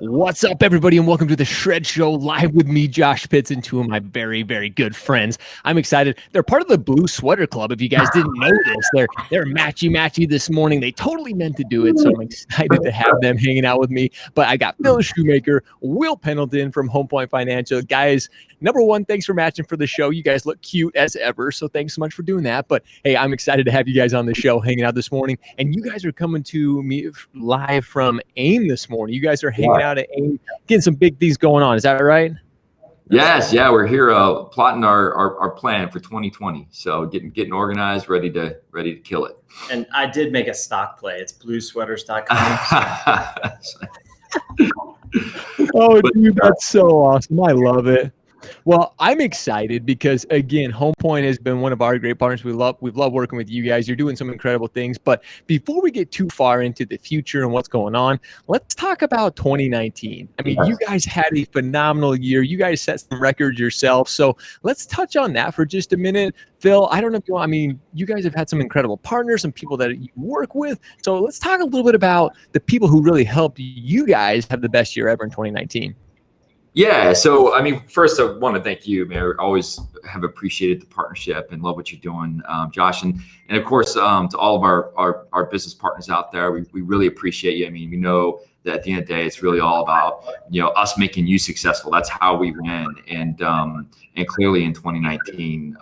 What's up, everybody, and welcome to the Shred Show live with me, Josh Pitts, and two of my very, very good friends. I'm excited. They're part of the Blue Sweater Club. If you guys didn't know this, they're matchy this morning. They totally meant to do it, so I'm excited to have them hanging out with me. But I got Phil Shoemaker, Will Pendleton from Home Point Financial. Guys, number one, thanks for matching for the show. You guys look cute as ever, so thanks so much for doing that. But hey, I'm excited to have you guys on the show hanging out this morning. And you guys are coming to me live from AIM this morning. You guys are hanging out at AIM, getting some big things going on. Is that right? Yes, yeah, we're here plotting our plan for 2020. So getting organized, ready to kill it. And I did make a stock play. It's bluesweaters.com. Oh, dude, that's so awesome. I love it. Well, I'm excited because, again, Home Point has been one of our great partners. We've loved working with you guys. You're doing some incredible things. But before we get too far into the future and what's going on, let's talk about 2019. I mean, you guys had a phenomenal year. You guys set some records yourself. So let's touch on that for just a minute. Phil, I don't know if you want, you guys have had some incredible partners, some people that you work with. So let's talk a little bit about the people who really helped you guys have the best year ever in 2019. Yeah. So, first I want to thank you, man. I always have appreciated the partnership and love what you're doing, Josh. And of course, to all of our business partners out there, we really appreciate you. We know that at the end of the day, it's really all about, us making you successful. That's how we win. And clearly in 2019,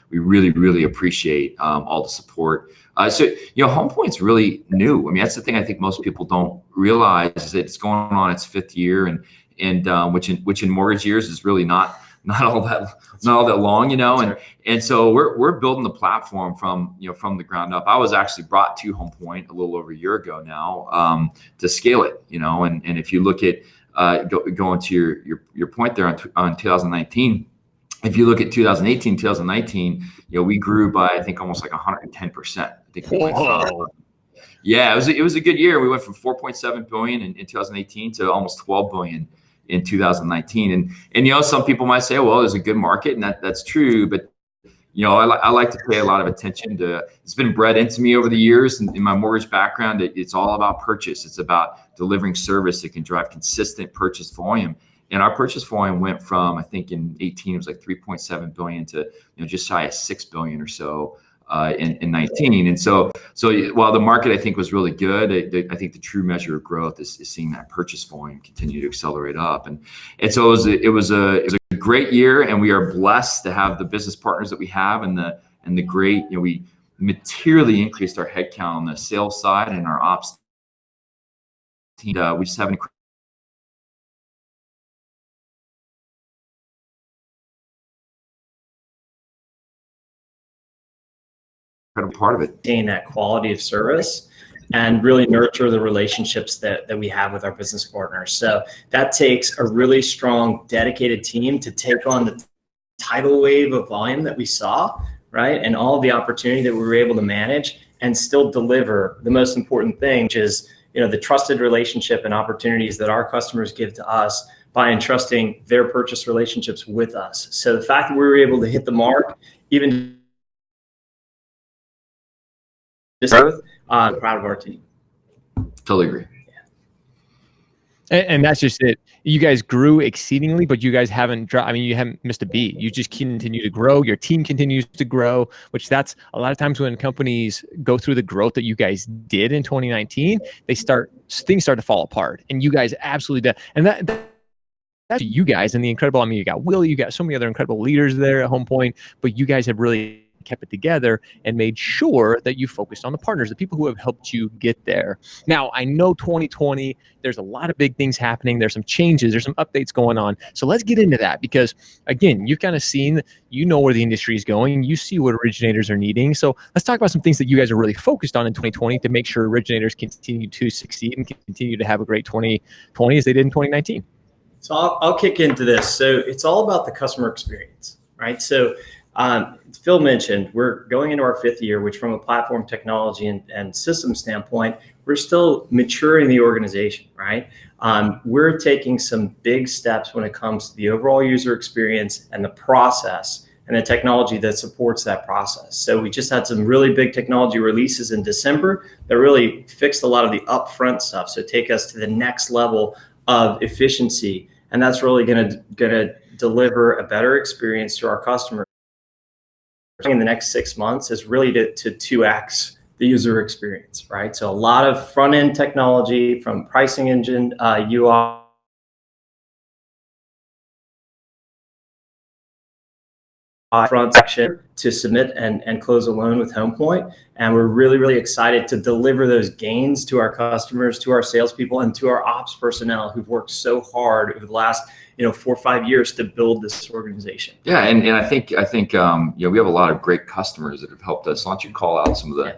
we really appreciate all the support. Home Point's really new. That's the thing I think most people don't realize is that it's going on its fifth year, and which in mortgage years is really not all that long, and so we're building the platform from the ground up. I was actually brought to Home Point a little over a year ago now to scale it, and if you look at going to your point there on 2019. If you look at 2018, 2019, we grew by I think almost like 110%. I think we went from, yeah, it was a good year. We went from 4.7 billion in 2018 to almost 12 billion in 2019. And some people might say, well, there's a good market, and that's true. But I like to pay a lot of attention to. It's been bred into me over the years, and in my mortgage background, it's all about purchase. It's about delivering service that can drive consistent purchase volume. And our purchase volume went from, I think in 18, it was like 3.7 billion to just shy of 6 billion or so. In 19. And so while the market I think was really good, I think the true measure of growth is seeing that purchase volume continue to accelerate up. And so it was a great year, and we are blessed to have the business partners that we have, and the great, we materially increased our headcount on the sales side and our ops team. We just have an incredible part of it. Maintain that quality of service and really nurture the relationships that we have with our business partners. So that takes a really strong, dedicated team to take on the tidal wave of volume that we saw, right? And all of the opportunity that we were able to manage and still deliver the most important thing, which is, the trusted relationship and opportunities that our customers give to us by entrusting their purchase relationships with us. So the fact that we were able to hit the mark, even growth, proud of our team. Totally agree. And that's just it. You guys grew exceedingly, but you guys haven't dropped. You haven't missed a beat. You just continue to grow. Your team continues to grow, which that's a lot of times when companies go through the growth that you guys did in 2019, things start to fall apart. And you guys absolutely did. And that's you guys and the incredible. You got Will, you got so many other incredible leaders there at Home Point, but you guys have really kept it together and made sure that you focused on the partners, the people who have helped you get there. Now, I know 2020, there's a lot of big things happening. There's some changes, there's some updates going on. So let's get into that because, again, you've kind of seen, where the industry is going. You see what originators are needing. So let's talk about some things that you guys are really focused on in 2020 to make sure originators continue to succeed and continue to have a great 2020 as they did in 2019. So I'll kick into this. So it's all about the customer experience, right? So Phil mentioned we're going into our fifth year, which from a platform technology and system standpoint, we're still maturing the organization, right? We're taking some big steps when it comes to the overall user experience and the process and the technology that supports that process. So we just had some really big technology releases in December that really fixed a lot of the upfront stuff. So take us to the next level of efficiency. And that's really going to deliver a better experience to our customers. In the next 6 months is really to 2x the user experience, right? So a lot of front end technology from pricing engine, UI, front section to submit and close a loan with HomePoint. And we're really, really excited to deliver those gains to our customers, to our salespeople, and to our ops personnel who've worked so hard over the last 4 or 5 years to build this organization. Yeah, and I think we have a lot of great customers that have helped us. Why don't you call out some of the?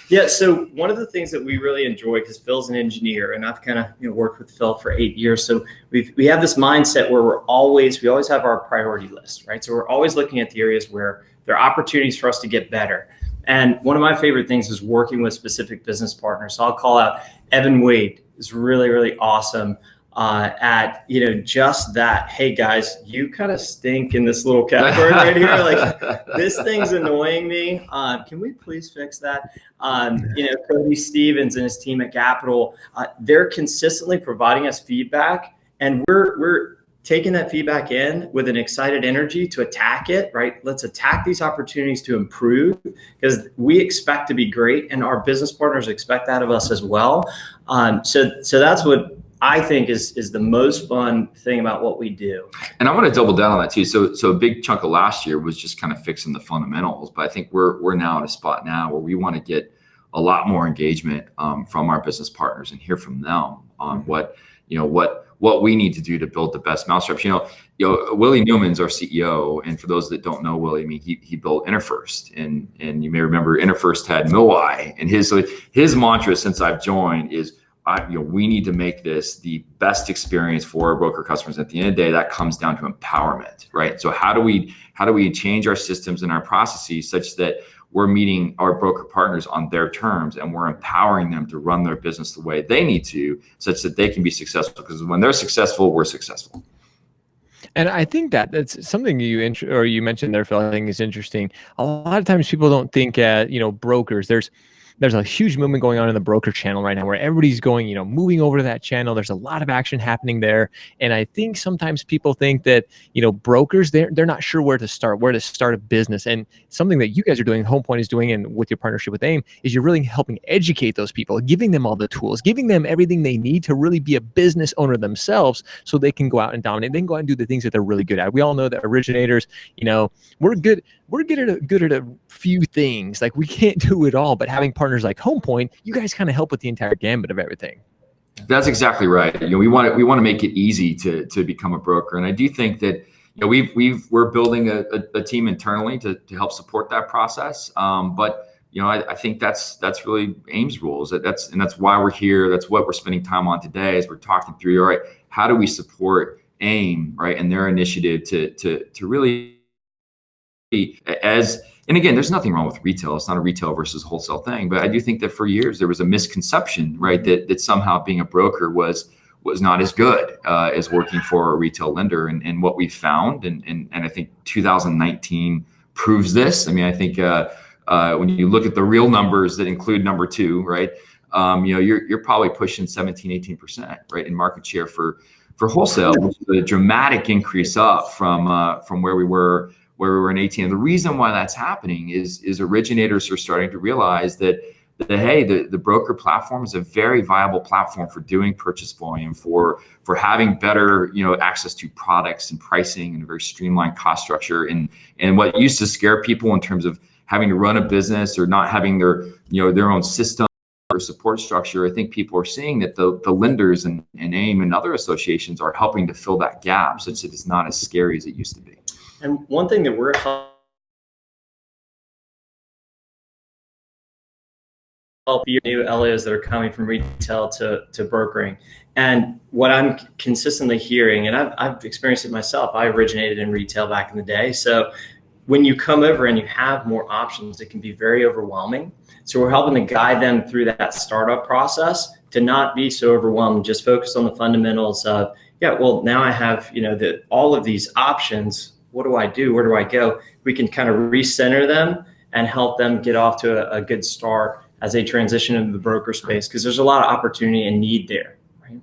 Yeah, so one of the things that we really enjoy, because Phil's an engineer and I've kind of worked with Phil for 8 years, so we have this mindset where we always have our priority list, right? So we're always looking at the areas where there are opportunities for us to get better. And one of my favorite things is working with specific business partners. So I'll call out Evan Wade is really, really awesome at just that. Hey guys, you kind of stink in this little category right here. Like, this thing's annoying me. Can we please fix that? Cody Stevens and his team at Capital, they're consistently providing us feedback, and we're taking that feedback in with an excited energy to attack it, right? Let's attack these opportunities to improve, because we expect to be great and our business partners expect that of us as well. So that's what I think is the most fun thing about what we do. And I want to double down on that too. So a big chunk of last year was just kind of fixing the fundamentals, but I think we're now at a spot now where we want to get a lot more engagement from our business partners and hear from them on what we need to do to build the best mousetraps. Willie Newman's our CEO, and for those that don't know Willie, I mean, he built InterFirst, and you may remember InterFirst had Mill-Y, and his mantra since I've joined is, we need to make this the best experience for our broker customers. At the end of the day, that comes down to empowerment, right? So how do we change our systems and our processes such that we're meeting our broker partners on their terms, and we're empowering them to run their business the way they need to, such that they can be successful? Because when they're successful, we're successful. And I think that's something you mentioned there, Phil, I think is interesting. A lot of times people don't think brokers. There's a huge movement going on in the broker channel right now where everybody's going, moving over to that channel. There's a lot of action happening there. And I think sometimes people think that, brokers, they're not sure where to start a business. And something that you guys are doing, HomePoint is doing, and with your partnership with AIM, is you're really helping educate those people, giving them all the tools, giving them everything they need to really be a business owner themselves, so they can go out and dominate. They can go out and do the things that they're really good at. We all know that originators, we're good at a few things. Like, we can't do it all, but having partners like HomePoint, you guys kind of help with the entire gambit of everything. That's exactly right. We want to make it easy to become a broker, and I do think that we're building a team internally to help support that process. But I think that's really AIM's rules. That's why we're here. That's what we're spending time on today, as we're talking through. All right, how do we support AIM, right, and their initiative to really and again, there's nothing wrong with retail. It's not a retail versus wholesale thing, but I do think that for years there was a misconception, right, that somehow being a broker was not as good as working for a retail lender. And what we found, and I think 2019 proves this. I mean, I think when you look at the real numbers that include number two, right, you're probably pushing 17-18%, right, in market share for wholesale, which is a dramatic increase up from where we were in 18. And the reason why that's happening is originators are starting to realize that hey, the broker platform is a very viable platform for doing purchase volume, for having better access to products and pricing, and a very streamlined cost structure. And what used to scare people in terms of having to run a business or not having their own system or support structure, I think people are seeing that the lenders and AIM and other associations are helping to fill that gap, such that it's not as scary as it used to be. And one thing that we're helping new LOs that are coming from retail to brokering. And what I'm consistently hearing, and I've experienced it myself, I originated in retail back in the day. So when you come over and you have more options, it can be very overwhelming. So we're helping to guide them through that startup process to not be so overwhelmed, just focus on the fundamentals of, now I have, all of these options. What do I do? Where do I go? We can kind of recenter them and help them get off to a good start as they transition into the broker space, because there's a lot of opportunity and need there. Right?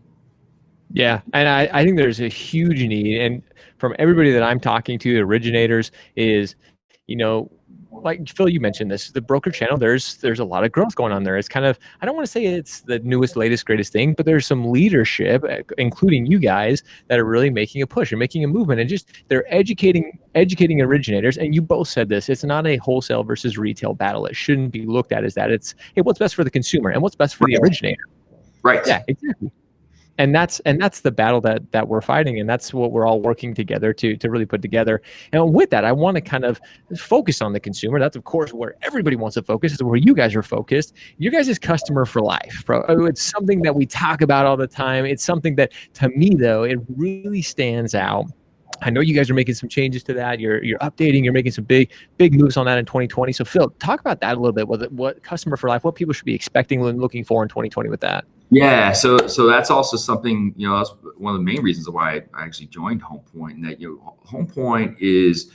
Yeah. And I think there's a huge need. And from everybody that I'm talking to, the originators is, you know, like Phil, you mentioned this, the broker channel, there's a lot of growth going on there. It's kind of, I don't want to say it's the newest, latest, greatest thing, but there's some leadership, including you guys, that are really making a push and making a movement, and just they're educating originators. And you both said this, it's not a wholesale versus retail battle. It shouldn't be looked at as that. It's, hey, what's best for the consumer and what's best for the originator. Right. Yeah, exactly. And that's the battle that we're fighting, and that's what we're all working together to really put together. And with that, I want to kind of focus on the consumer. That's of course where everybody wants to focus. Is where you guys are focused. You guys is customer for life, bro. It's something that we talk about all the time. It's something that, to me though, it really stands out. I know you guys are making some changes to that. You're updating. You're making some big moves on that in 2020. So Phil, talk about that a little bit. What customer for life? What people should be expecting and looking for in 2020 with that. Yeah, so that's also something, that's one of the main reasons why I actually joined Home Point, and that Home Point is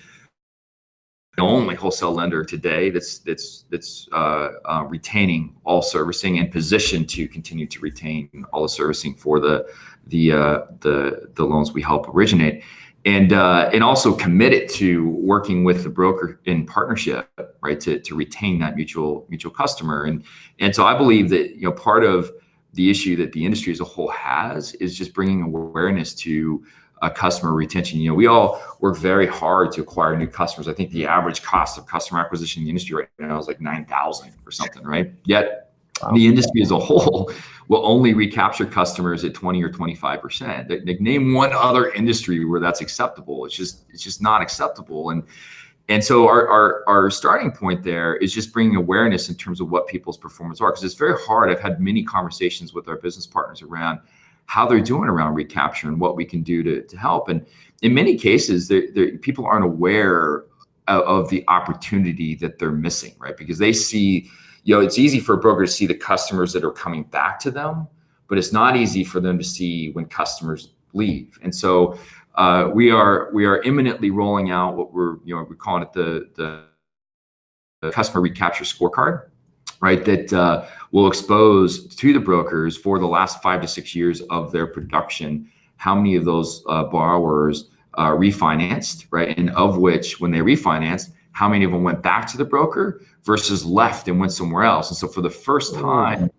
the only wholesale lender today that's retaining all servicing and positioned to continue to retain all the servicing for the loans we help originate, and also committed to working with the broker in partnership, right, to retain that mutual customer, and so I believe that part of the issue that the industry as a whole has is just bringing awareness to customer retention. We all work very hard to acquire new customers. I think the average cost of customer acquisition in the industry right now is like $9,000 or something, right? Yet the industry as a whole will only recapture customers at 20 or 25%. Like, name one other industry where that's acceptable. It's just not acceptable. And so our starting point there is just bringing awareness in terms of what people's performance are, because it's very hard. I've had many conversations with our business partners around how they're doing around recapture and what we can do to help. And in many cases, people aren't aware of the opportunity that they're missing, right? Because they see, it's easy for a broker to see the customers that are coming back to them, but it's not easy for them to see when customers leave. And so we are imminently rolling out what we're calling it the customer recapture scorecard, right? That will expose to the brokers for the last 5 to 6 years of their production how many of those borrowers refinanced, right? And of which, when they refinanced, how many of them went back to the broker versus left and went somewhere else. And so for the first time,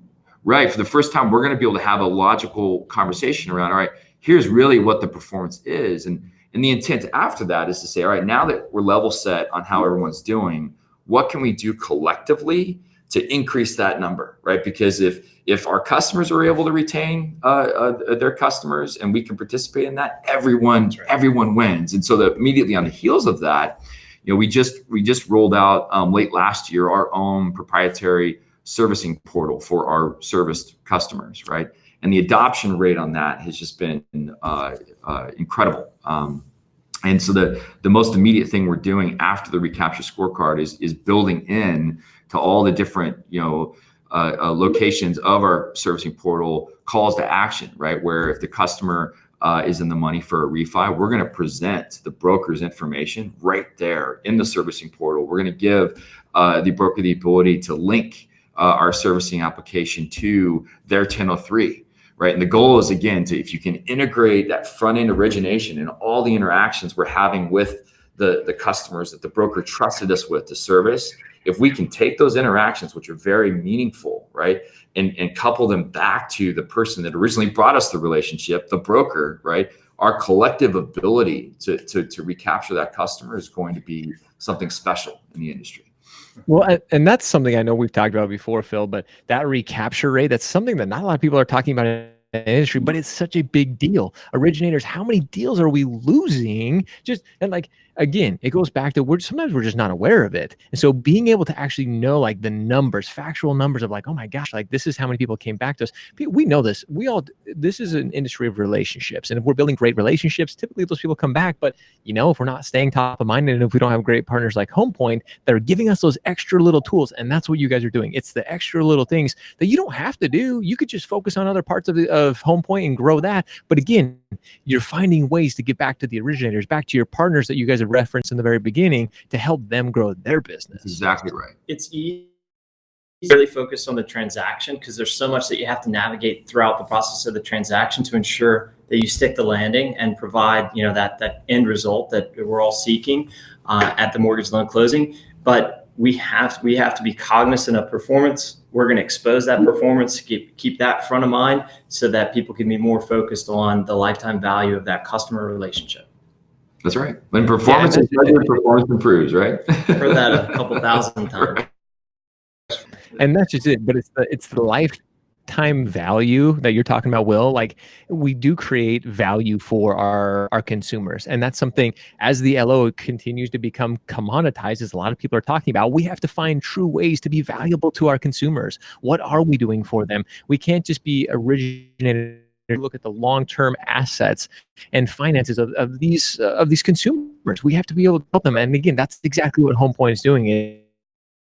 right, we're going to be able to have a logical conversation around, all right, here's really what the performance is. And the intent after that is to say, all right, now that we're level set on how everyone's doing, what can we do collectively to increase that number, right? Because if our customers are able to retain their customers and we can participate in that, everyone wins. And so that immediately on the heels of that, we just rolled out late last year our own proprietary servicing portal for our serviced customers, right? And the adoption rate on that has just been incredible. And so the most immediate thing we're doing after the recapture scorecard is building in to all the different locations of our servicing portal calls to action, right? Where if the customer is in the money for a refi, we're going to present the broker's information right there in the servicing portal. We're going to give the broker the ability to link our servicing application to their 1003. Right. And the goal is, again, if you can integrate that front end origination and all the interactions we're having with the customers that the broker trusted us with to service, if we can take those interactions, which are very meaningful, right, and couple them back to the person that originally brought us the relationship, the broker, right, our collective ability to recapture that customer is going to be something special in the industry. Well, and that's something I know we've talked about before, Phil, but that recapture rate, that's something that not a lot of people are talking about in the industry, but it's such a big deal. Originators, how many deals are we losing? Again, it goes back to sometimes we're just not aware of it. And so being able to actually know like the numbers, factual numbers of like, oh my gosh, like this is how many people came back to us. We know this. This is an industry of relationships. And if we're building great relationships, typically those people come back. But if we're not staying top of mind and if we don't have great partners like Home Point that are giving us those extra little tools, and that's what you guys are doing. It's the extra little things that you don't have to do. You could just focus on other parts of Home Point and grow that. But again, you're finding ways to get back to the originators, back to your partners that you guys have referenced in the very beginning to help them grow their business. That's exactly right. It's easy to really focus on the transaction because there's so much that you have to navigate throughout the process of the transaction to ensure that you stick the landing and provide, that end result that we're all seeking at the mortgage loan closing. But we have to be cognizant of performance. We're going to expose that performance, keep that front of mind, so that people can be more focused on the lifetime value of that customer relationship. That's right. When performance is measured, performance improves, right? Heard that a couple thousand times. And that's just it. But it's the lifetime value that you're talking about, Will. Like, we do create value for our consumers, and that's something, as the LO continues to become commoditized, as a lot of people are talking about, we have to find true ways to be valuable to our consumers. What are we doing for them? We can't just be originated. Look at the long-term assets and finances of these consumers. We have to be able to help them. And again, that's exactly what Home Point is doing.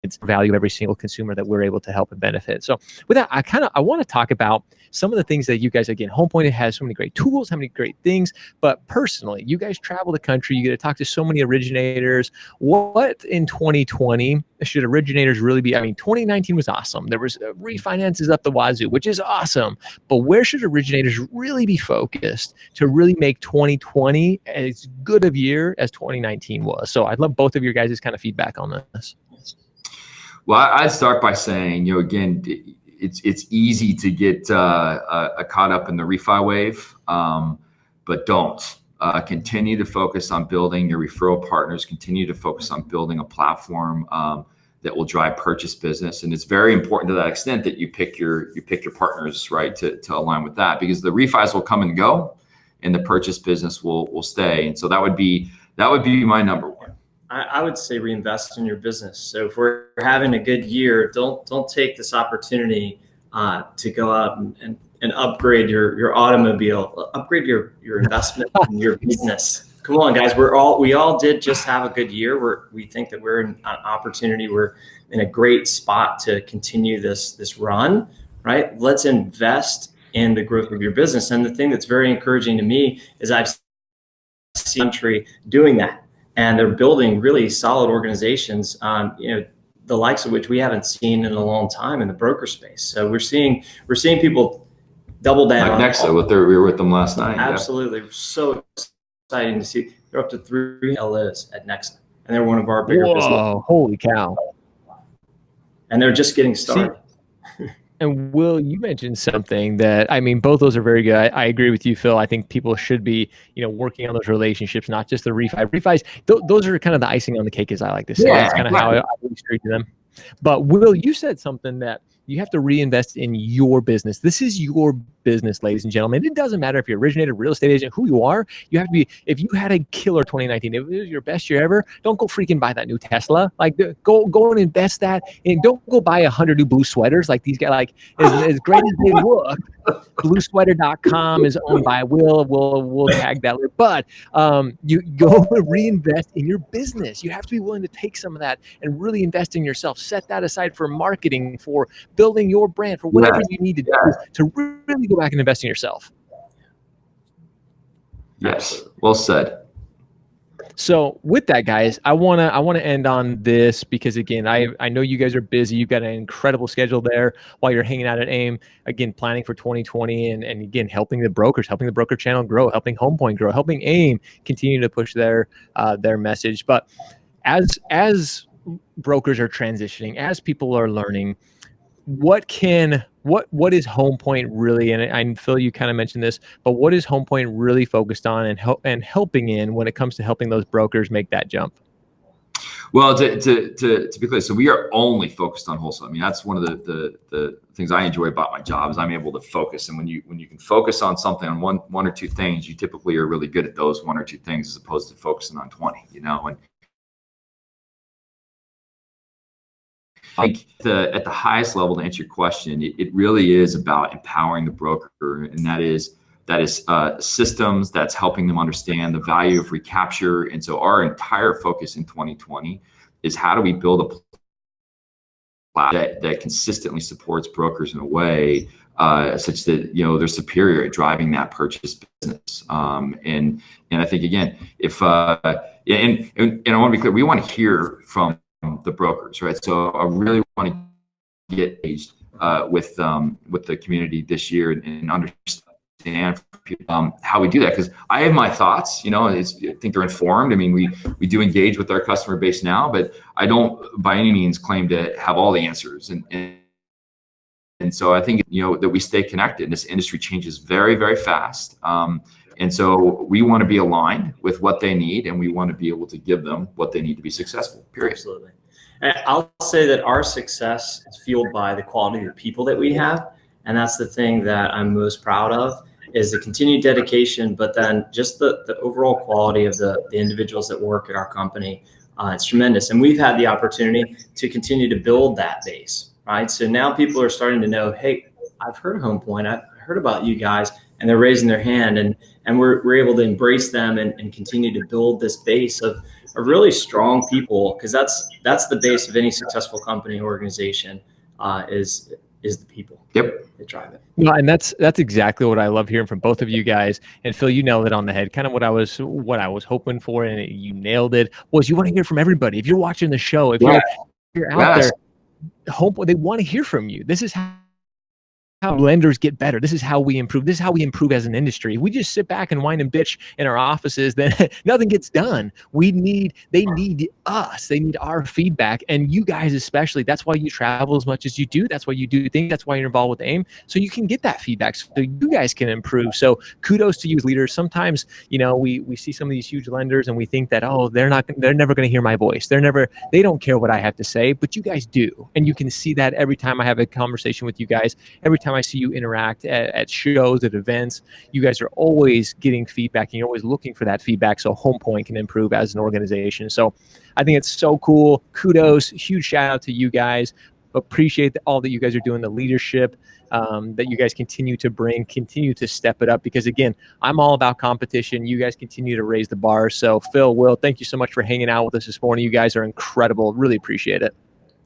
It's value every single consumer that we're able to help and benefit. So with that, I want to talk about some of the things that you guys, again, Home Point has so many great tools, how many great things, but personally, you guys travel the country, you get to talk to so many originators. What in 2020 should originators really be? I mean, 2019 was awesome. There was refinances up the wazoo, which is awesome, but where should originators really be focused to really make 2020 as good of a year as 2019 was? So I'd love both of your guys' kind of feedback on this. Well, I'd start by saying, again, it's easy to get caught up in the refi wave, but don't. Continue to focus on building your referral partners. Continue to focus on building a platform that will drive purchase business, and it's very important to that extent that you pick your partners right to align with that, because the refis will come and go, and the purchase business will stay. And so that would be my number one. I would say reinvest in your business. So if we're having a good year, don't take this opportunity to go out and upgrade your automobile, upgrade your investment in your business. Come on, guys. We all did just have a good year. We think that we're in an opportunity. We're in a great spot to continue this run, right? Let's invest in the growth of your business. And the thing that's very encouraging to me is I've seen the country doing that. And they're building really solid organizations, the likes of which we haven't seen in a long time in the broker space. So we're seeing people double down. Like Nexa, we were with them last night. Absolutely, yeah. So exciting to see. They're up to 3 LOs at Nexa, and they're one of our bigger businesses. Whoa! Holy cow! And they're just getting started. And Will, you mentioned something that, I mean, both those are very good. I agree with you, Phil. I think people should be, working on those relationships, not just the refis. Those are kind of the icing on the cake, as I like to say. That's kind of how I treat them. But Will, you said something that you have to reinvest in your business. This is your business, ladies and gentlemen. It doesn't matter if you're originator, real estate agent, who you are. You have to be, if you had a killer 2019, if it was your best year ever, don't go freaking buy that new Tesla. Like, go and invest that. And don't go buy 100 new blue sweaters like these guys. Like, as great as they look, bluesweater.com is owned by Will. We'll tag that. But you go reinvest in your business. You have to be willing to take some of that and really invest in yourself. Set that aside for marketing, for building your brand, for whatever you need to do to really go back and invest in yourself. Yes, well said. So with that, guys, I wanna end on this, because again, I know you guys are busy. You've got an incredible schedule there while you're hanging out at AIM. Again, planning for 2020, and again, helping the brokers, helping the broker channel grow, helping Home Point grow, helping AIM continue to push their message. But as brokers are transitioning, as people are learning, what is Home Point really, and I feel you kind of mentioned this, but what is Home Point really focused on and helping in when it comes to helping those brokers make that jump? Well, to be clear, so we are only focused on wholesale. I mean, that's one of the things I enjoy about my job, is I'm able to focus. And when you can focus on something, on one or two things, you typically are really good at those one or two things, as opposed to focusing on 20. And I think at the highest level, to answer your question, it really is about empowering the broker, and that is systems that's helping them understand the value of recapture. And so our entire focus in 2020 is, how do we build a platform that consistently supports brokers in a way such that they're superior at driving that purchase business. And I think, again, if and I want to be clear, we want to hear from the brokers, right? So I really want to get engaged with the community this year and understand understand how we do that, because I have my thoughts, I think they're informed. I mean, we do engage with our customer base now, but I don't by any means claim to have all the answers. And so I think, that we stay connected. This industry changes very, very fast. And so we want to be aligned with what they need, and we want to be able to give them what they need to be successful, period. Absolutely. And I'll say that our success is fueled by the quality of the people that we have. And that's the thing that I'm most proud of, is the continued dedication, but then just the overall quality of the individuals that work at our company. It's tremendous. And we've had the opportunity to continue to build that base, right? So now people are starting to know, hey, I've heard of HomePoint, I've heard about you guys, and they're raising their hand, and we're able to embrace them and continue to build this base of really strong people, because that's the base of any successful company or organization, is the people. Yep. That drive it. No, and that's exactly what I love hearing from both of you guys. And Phil, you nailed it on the head. Kind of what I was hoping for, and you nailed it. Was you want to hear from everybody. If you're watching the show, if you're out there, they want to hear from you. This is how lenders get better. This is how we improve. This is how we improve as an industry. If we just sit back and whine and bitch in our offices, then nothing gets done. They need us. They need our feedback. And you guys especially, that's why you travel as much as you do. That's why you do things. That's why you're involved with AIM. So you can get that feedback so you guys can improve. So kudos to you as leaders. Sometimes, we see some of these huge lenders and we think that, they're never going to hear my voice. They don't care what I have to say, but you guys do. And you can see that every time I have a conversation with you guys, every time I see you interact at shows, at events, you guys are always getting feedback, and you're always looking for that feedback so HomePoint can improve as an organization. So I think it's so cool. Kudos, huge shout out to you guys. Appreciate all that you guys are doing, the leadership that you guys continue to step it up, because again, I'm all about competition. You guys continue to raise the bar. So Phil, Will, thank you so much for hanging out with us this morning. You guys are incredible. Really appreciate it.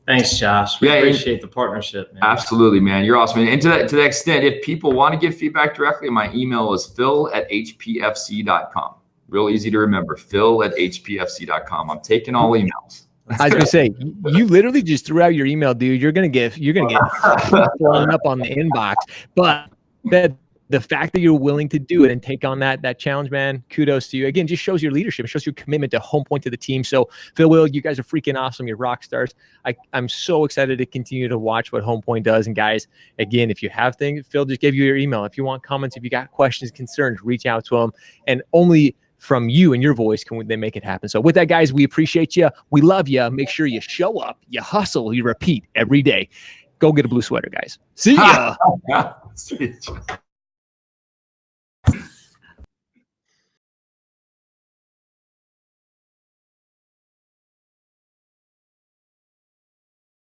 Thanks, Josh. We appreciate the partnership, man. Absolutely, man. You're awesome. And to that extent, if people want to give feedback directly, my email is phil@hpfc.com. Real easy to remember, phil@hpfc.com. I'm taking all emails. I was gonna say, you literally just threw out your email, dude. You're gonna get blown up on the inbox. But the fact that you're willing to do it and take on that challenge, man, kudos to you. Again, just shows your leadership. It shows your commitment to HomePoint, to the team. So Phil, Will, you guys are freaking awesome. You're rock stars. I'm so excited to continue to watch what HomePoint does. And guys, again, if you have things, Phil just gave you your email. If you want comments, if you got questions, concerns, reach out to him. And only from you and your voice can they make it happen. So with that, guys, we appreciate you. We love you. Make sure you show up, you hustle, you repeat every day. Go get a blue sweater, guys. See ya. See ya.